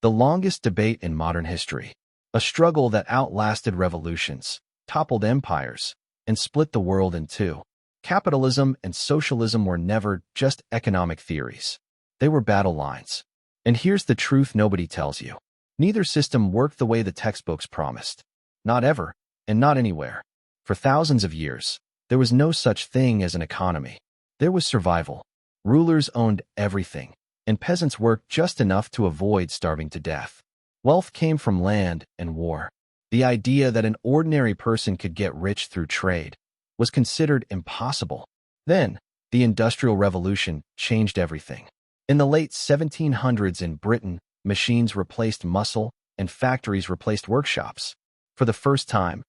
the longest debate in modern history, a struggle that outlasted revolutions, toppled empires, and split the world in two. Capitalism and socialism were never just economic theories. They were battle lines. And here's the truth nobody tells you. Neither system worked the way the textbooks promised. Not ever, and not anywhere. For thousands of years, there was no such thing as an economy. There was survival. Rulers owned everything, and peasants worked just enough to avoid starving to death. Wealth came from land and war. The idea that an ordinary person could get rich through trade was considered impossible. Then, the Industrial Revolution changed everything. In the late 1700s in Britain, machines replaced muscle and factories replaced workshops. For the first time,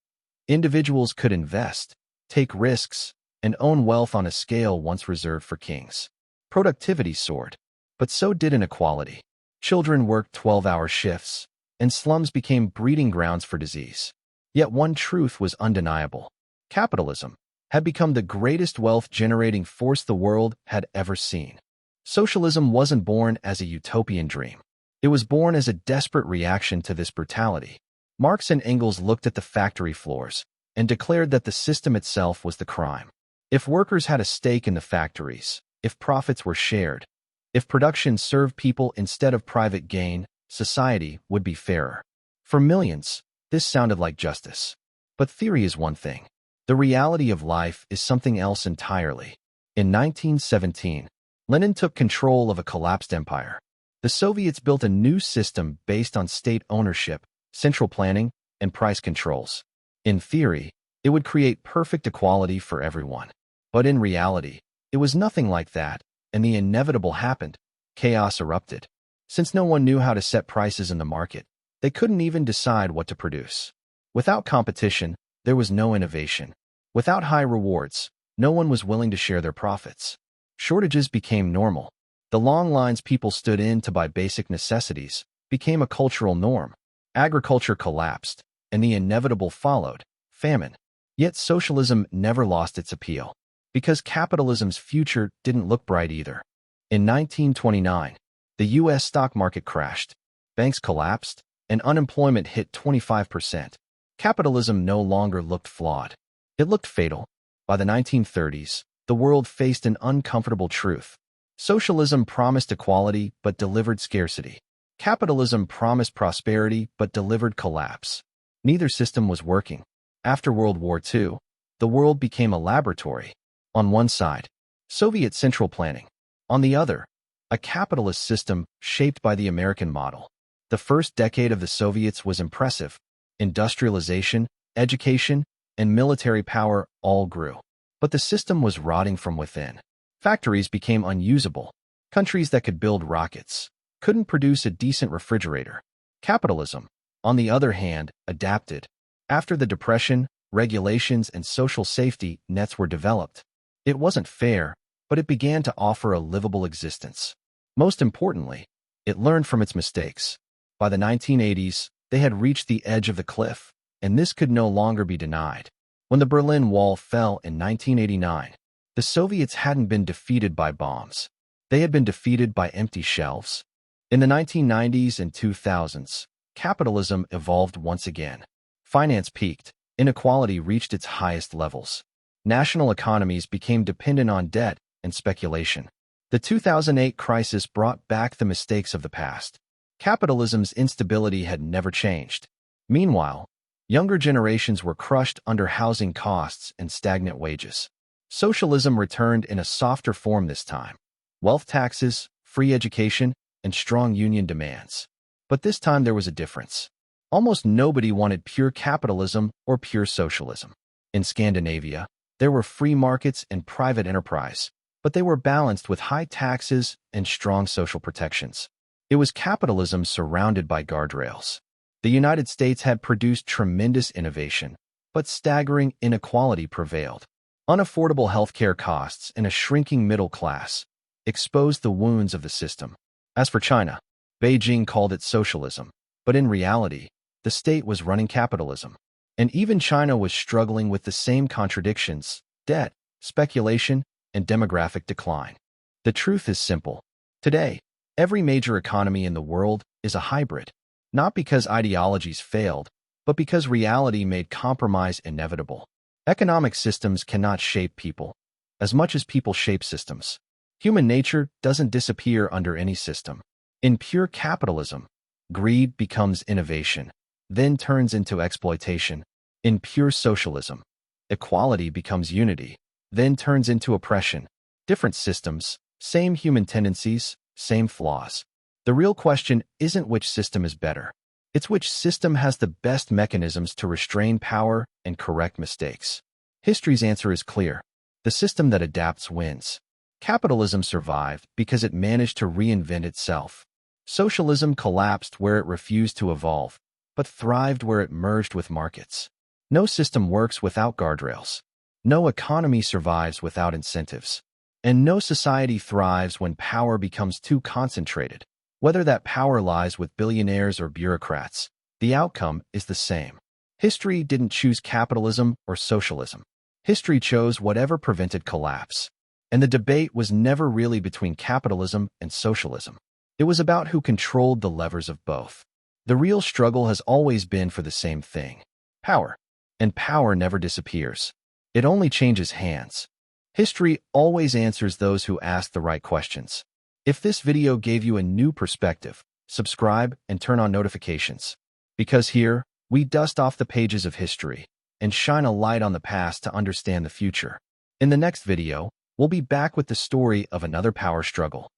individuals could invest, take risks, and own wealth on a scale once reserved for kings. Productivity soared, but so did inequality. Children worked 12-hour shifts, and slums became breeding grounds for disease. Yet one truth was undeniable. Capitalism had become the greatest wealth-generating force the world had ever seen. Socialism wasn't born as a utopian dream. It was born as a desperate reaction to this brutality. Marx and Engels looked at the factory floors and declared that the system itself was the crime. If workers had a stake in the factories, if profits were shared, if production served people instead of private gain, society would be fairer. For millions, this sounded like justice. But theory is one thing. The reality of life is something else entirely. In 1917, Lenin took control of a collapsed empire. The Soviets built a new system based on state ownership, central planning, and price controls. In theory, it would create perfect equality for everyone. But in reality, it was nothing like that, and the inevitable happened. Chaos erupted. Since no one knew how to set prices in the market, they couldn't even decide what to produce. Without competition, there was no innovation. Without high rewards, no one was willing to share their profits. Shortages became normal. The long lines people stood in to buy basic necessities became a cultural norm. Agriculture collapsed, and the inevitable followed, famine. Yet socialism never lost its appeal, because capitalism's future didn't look bright either. In 1929, the U.S. stock market crashed, banks collapsed, and unemployment hit 25%. Capitalism no longer looked flawed. It looked fatal. By the 1930s, the world faced an uncomfortable truth. Socialism promised equality but delivered scarcity. Capitalism promised prosperity but delivered collapse. Neither system was working. After World War II, the world became a laboratory. On one side, Soviet central planning. On the other, a capitalist system shaped by the American model. The first decade of the Soviets was impressive. Industrialization, education, and military power all grew. But the system was rotting from within. Factories became unusable. Countries that could build rockets couldn't produce a decent refrigerator. Capitalism, on the other hand, adapted. After the Depression, regulations and social safety nets were developed. It wasn't fair, but it began to offer a livable existence. Most importantly, it learned from its mistakes. By the 1980s, they had reached the edge of the cliff, and this could no longer be denied. When the Berlin Wall fell in 1989, the Soviets hadn't been defeated by bombs. They had been defeated by empty shelves. In the 1990s and 2000s, capitalism evolved once again. Finance peaked. Inequality reached its highest levels. National economies became dependent on debt and speculation. The 2008 crisis brought back the mistakes of the past. Capitalism's instability had never changed. Meanwhile, younger generations were crushed under housing costs and stagnant wages. Socialism returned in a softer form this time. Wealth taxes, free education, and strong union demands. But this time there was a difference. Almost nobody wanted pure capitalism or pure socialism. In Scandinavia, there were free markets and private enterprise, but they were balanced with high taxes and strong social protections. It was capitalism surrounded by guardrails. The United States had produced tremendous innovation, but staggering inequality prevailed. Unaffordable healthcare costs and a shrinking middle class exposed the wounds of the system. As for China, Beijing called it socialism, but in reality, the state was running capitalism. And even China was struggling with the same contradictions: debt, speculation, and demographic decline. The truth is simple. Today, Every major economy in the world is a hybrid, not because ideologies failed, but because reality made compromise inevitable. Economic systems cannot shape people, as much as people shape systems. Human nature doesn't disappear under any system. In pure capitalism, greed becomes innovation, then turns into exploitation. In pure socialism, equality becomes unity, then turns into oppression. Different systems, same human tendencies, same flaws. The real question isn't which system is better. It's which system has the best mechanisms to restrain power and correct mistakes. History's answer is clear. The system that adapts wins. Capitalism survived because it managed to reinvent itself. Socialism collapsed where it refused to evolve, but thrived where it merged with markets. No system works without guardrails. No economy survives without incentives. And no society thrives when power becomes too concentrated. Whether that power lies with billionaires or bureaucrats, the outcome is the same. History didn't choose capitalism or socialism. History chose whatever prevented collapse. And the debate was never really between capitalism and socialism. It was about who controlled the levers of both. The real struggle has always been for the same thing: power. And power never disappears. It only changes hands. History always answers those who ask the right questions. If this video gave you a new perspective, subscribe and turn on notifications. Because here, we dust off the pages of history and shine a light on the past to understand the future. In the next video, we'll be back with the story of another power struggle.